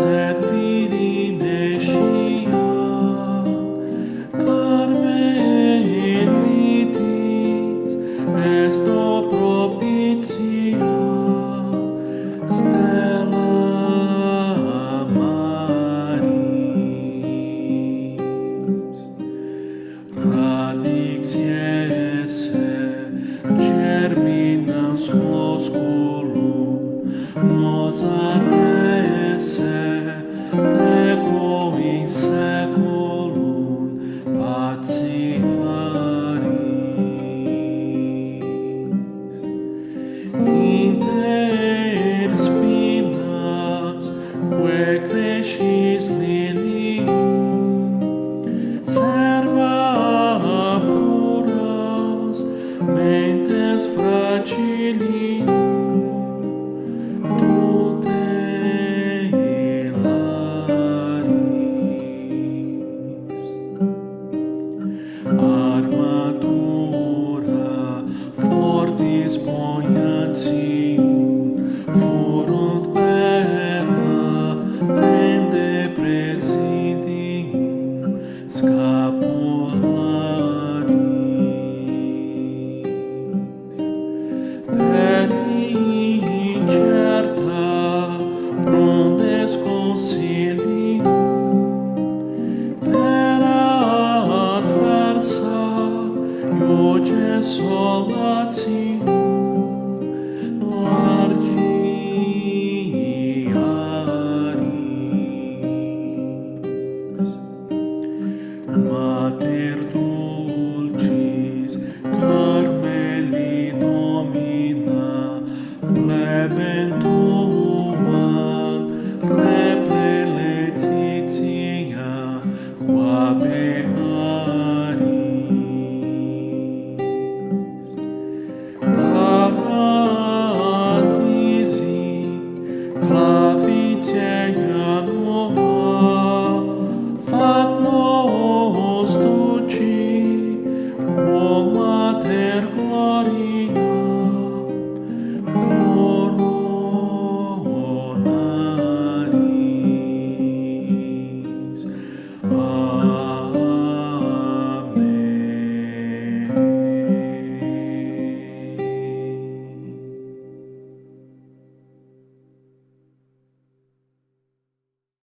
sed virine scia, carmen litis, esto propitia, stella maris. Radix esse germinans flosculum, nos adesse teco in seculum patiaris. Inter spinas quae crescis lilium, serva puras mentes fragilium, tutte hilaris. Armatura fortis poignantium furunt perla tende presidium scapularis. Per incerta prondes consi